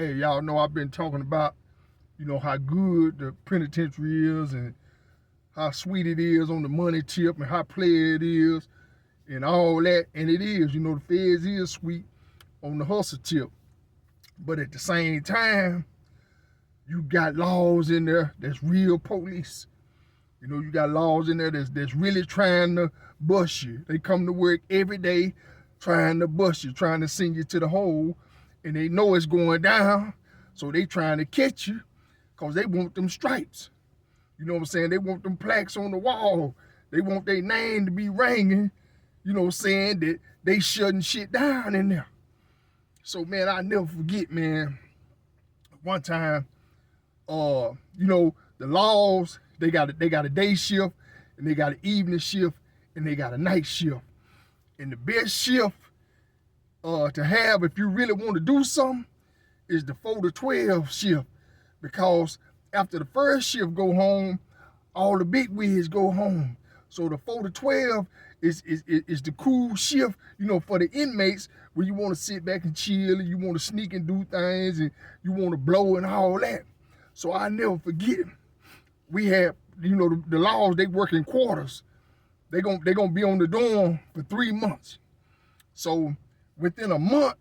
Hey, y'all know I've been talking about, how good the penitentiary is and how sweet it is on the money tip and how play it is and all that. And it is, the feds is sweet on the hustle tip. But at the same time, you got laws in there that's real police. You got laws in there that's really trying to bust you. They come to work every day trying to bust you, trying to send you to the hole, and they know it's going down, so they trying to catch you because they want them stripes. You know what I'm saying? They want them plaques on the wall. They want their name to be ringing, saying that they shutting shit down in there. So, man, I never forget, man, one time, the laws, they got a day shift, and they got an evening shift, and they got a night shift. And the best shift to have if you really want to do something is the 4 to 12 shift, because after the first shift go home, all the big wigs go home. So the 4 to 12 is the cool shift, for the inmates, where you want to sit back and chill, and you want to sneak and do things, and you want to blow and all that. So I never forget, we had, the laws, they work in quarters. They're gonna be on the dorm for 3 months. So within a month,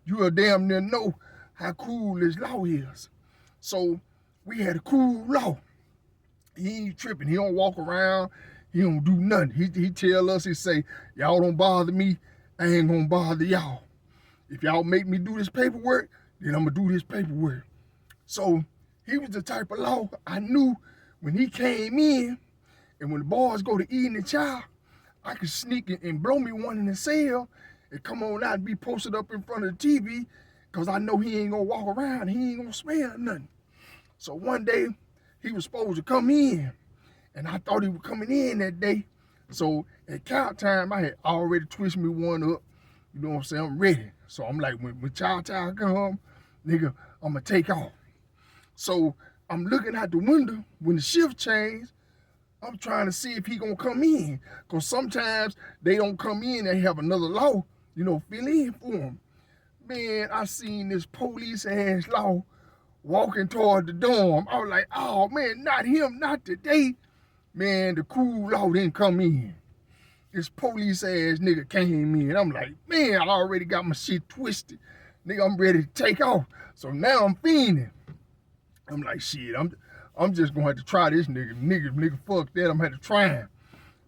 you'll damn near know how cool this law is. So we had a cool law. He ain't tripping. He don't walk around. He don't do nothing. He tell us, he say, y'all don't bother me, I ain't gonna bother y'all. If y'all make me do this paperwork, then I'm gonna do this paperwork. So he was the type of law I knew when he came in, and when the boys go to eating the chow, I could sneak and blow me one in the cell and come on out and be posted up in front of the TV, because I know he ain't gonna walk around, he ain't gonna smell nothing. So one day, he was supposed to come in, and I thought he was coming in that day. So at count time, I had already twisted me one up. You know what I'm saying? I'm ready. So I'm like, when chow come, nigga, I'm gonna take off. So I'm looking out the window when the shift changed. I'm trying to see if he gonna come in, because sometimes they don't come in, they have another law, fill in for them. Man, I seen this police ass law walking toward the dorm. I was like, oh man, not him, not today. Man, the cool law didn't come in. This police ass nigga came in. I'm like, man, I already got my shit twisted. Nigga, I'm ready to take off. So now I'm fiending. I'm like, shit, I'm just gonna have to try this nigga. Nigga, fuck that, I'm gonna have to try him.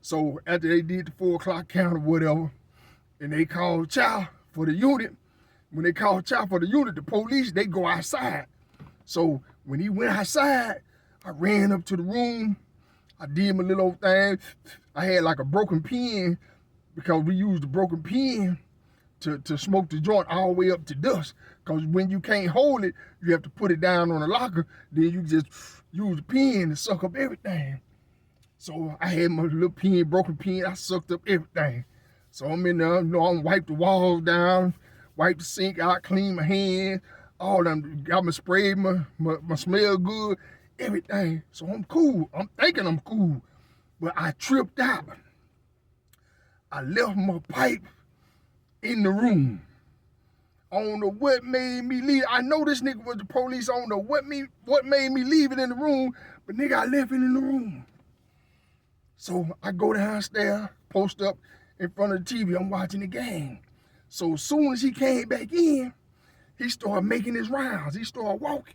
So after they did the 4 o'clock count or whatever, and they called chow for the unit, when they called chow for the unit, the police, they go outside. So when he went outside, I ran up to the room, I did my little old thing. I had like a broken pen, because we used the broken pen to smoke the joint all the way up to dust. Because when you can't hold it, you have to put it down on a locker. Then you just use the pen to suck up everything. So I had my little pen, broken pen, I sucked up everything. So I'm in there, I'm wipe the walls down, wipe the sink out, clean my hands, all them, got my spray, my smell good, everything. So I'm cool. I'm thinking I'm cool. But I tripped out. I left my pipe in the room. I don't know what made me leave. I know this nigga was the police. I don't know what made me leave it in the room, but nigga, I left it in the room. So I go downstairs, post up in front of the TV. I'm watching the game. So as soon as he came back in, he started making his rounds. He started walking.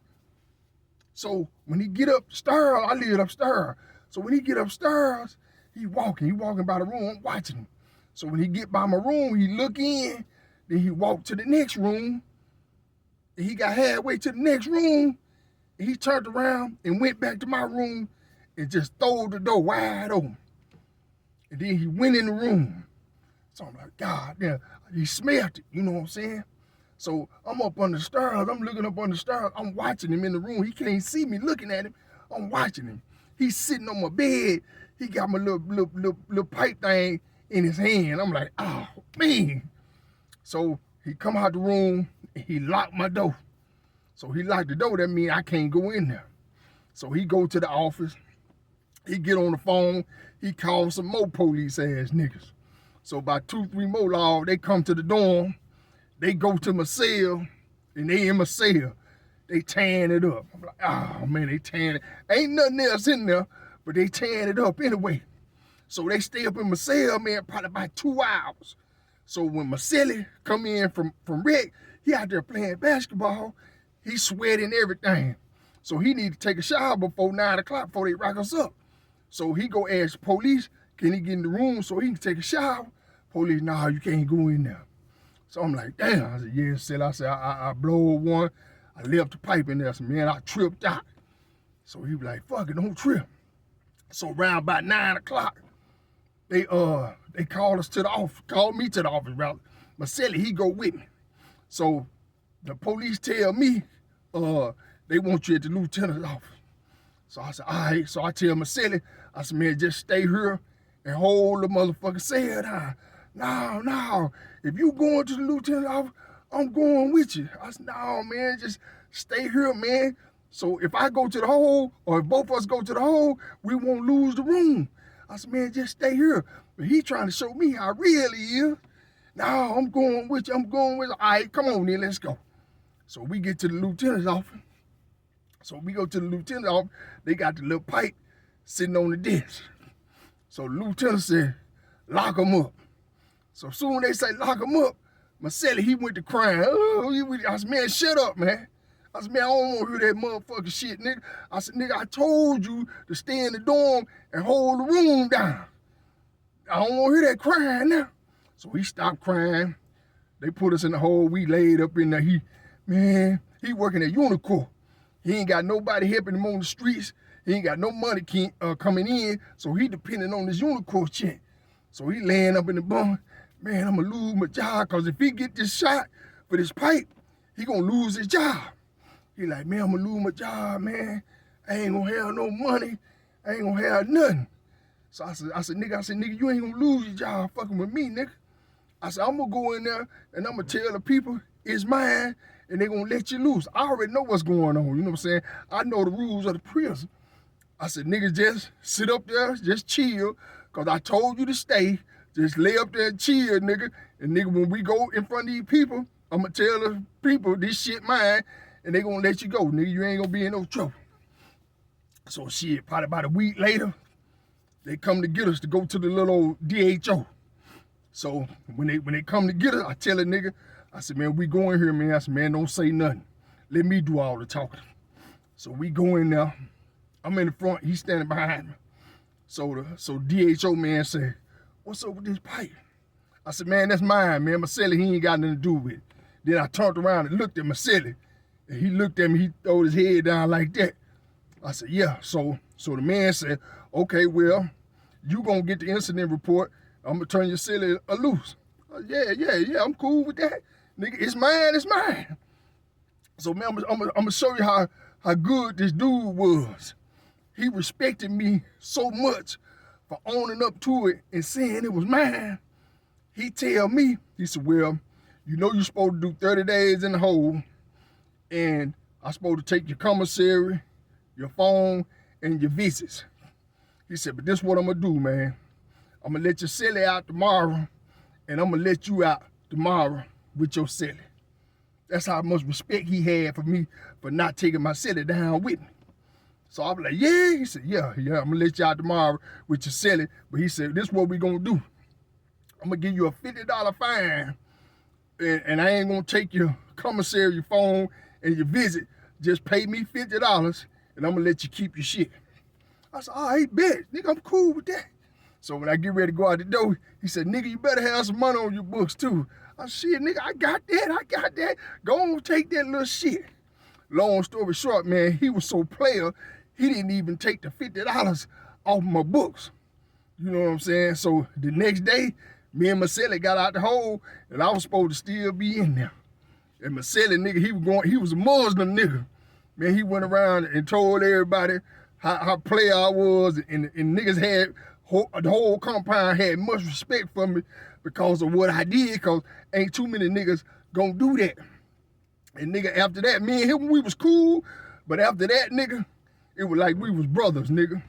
So when he get upstairs, I live upstairs. So when he get upstairs, he walking by the room, I'm watching him. So when he get by my room, he look in, then he walked to the next room, and he got halfway to the next room, and he turned around and went back to my room and just threw the door wide open. And then he went in the room. So I'm like, God damn, he smelled it, you know what I'm saying? So I'm up on the stairs, I'm looking up on the stairs, I'm watching him in the room. He can't see me looking at him, I'm watching him. He's sitting on my bed, he got my little pipe thing in his hand. I'm like, oh man. So he come out the room, and he locked my door. So he locked the door, that means I can't go in there. So he go to the office, he get on the phone, he calls some more police ass niggas. So about 2-3 more laws, they come to the dorm, they go to my cell, and they in my cell. they tearing it up. I'm like, oh man, they tearing it. Ain't nothing else in there, but they tearing it up anyway. So they stay up in my cell, man, probably about 2 hours. So when Marcelli come in from rec, he out there playing basketball, he sweating everything. So he need to take a shower before 9 o'clock before they rock us up. So he go ask the police, can he get in the room so he can take a shower? Police, nah, you can't go in there. So I'm like, damn. I said, yeah, Sally. I said, I blowed one. I left the pipe in there. I said, man, I tripped out. So he was like, fuck it, don't trip. So around about 9 o'clock, they called us to the office, called me to the office, rather. Marcelli, he go with me. So the police tell me, they want you at the lieutenant's office. So I said, all right. So I tell Marcelli, I said, man, just stay here and hold the motherfucking cell down. No. If you going to the lieutenant's office, I'm going with you. I said, no, man, just stay here, man. So if I go to the hole, or if both of us go to the hole, we won't lose the room. I said, man, just stay here. But he trying to show me how real he is. No, I'm going with you. All right, come on then, let's go. So we get to the lieutenant's office. So we go to the lieutenant's office. They got the little pipe sitting on the desk. So the lieutenant said, lock him up. So soon they say lock him up, Marcelli, he went to crying. I said, man, shut up, man. I said, man, I don't want to hear that motherfucking shit, nigga. I said, nigga, I told you to stay in the dorm and hold the room down. I don't want to hear that crying now. So he stopped crying. They put us in the hole. We laid up in there. He working at Unicor. He ain't got nobody helping him on the streets. He ain't got no money coming in, so he depending on this Unicor check. So he laying up in the bunk. Man, I'm gonna lose my job, because if he get this shot for this pipe, he gonna lose his job. He like, man, I'm gonna lose my job, man. I ain't gonna have no money. I ain't gonna have nothing. So I said, nigga, you ain't gonna lose your job fucking with me, nigga. I said, I'm gonna go in there and I'm gonna tell the people it's mine and they gonna let you loose. I already know what's going on, you know what I'm saying? I know the rules of the prison. I said, nigga, just sit up there, just chill, because I told you to stay. Just lay up there and chill, nigga. And nigga, when we go in front of these people, I'm going to tell the people this shit mine, and they going to let you go, nigga. You ain't going to be in no trouble. So shit, probably about a week later, they come to get us to go to the little old DHO. So when they come to get us, I tell a nigga, I said, man, we go in here, man. I said, man, don't say nothing. Let me do all the talking. So we go in there. I'm in the front. He's standing behind me. So DHO man said, what's up with this pipe? I said, man, that's mine, man. Marcelli, he ain't got nothing to do with it. Then I turned around and looked at Marcelli. And he looked at me, he threw his head down like that. I said, yeah. So the man said, okay, well, you gonna get the incident report. I'm gonna turn your silly loose. Yeah, I'm cool with that. Nigga, it's mine. So man, I'm gonna show you how good this dude was. He respected me so much for owning up to it and saying it was mine. He tell me, he said, well, you know you're supposed to do 30 days in the hole, and I'm supposed to take your commissary, your phone, and your visits. He said, but this is what I'm gonna do, man. I'm gonna let your celly out tomorrow, and I'm gonna let you out tomorrow with your celly. That's how much respect he had for me for not taking my celly down with me. So I was like, yeah. He said, yeah, I'm gonna let you out tomorrow with your celly. But he said, this is what we gonna do. I'm gonna give you a $50 fine, and I ain't gonna take your commissary, your phone, and your visit. Just pay me $50, and I'm gonna let you keep your shit. I said, all right, bet. Nigga, I'm cool with that. So when I get ready to go out the door, he said, nigga, you better have some money on your books too. I said, shit, nigga, I got that. Go on, take that little shit. Long story short, man, he was so player, he didn't even take the $50 off my books. You know what I'm saying? So the next day, me and Marcelli got out the hole, and I was supposed to still be in there. And Marcelli, nigga, he was a Muslim nigga. Man, he went around and told everybody how player I was, and niggas had, the whole compound had much respect for me because of what I did, because ain't too many niggas gonna do that. And nigga, after that, me and him, we was cool, but after that, nigga, it was like we was brothers, nigga.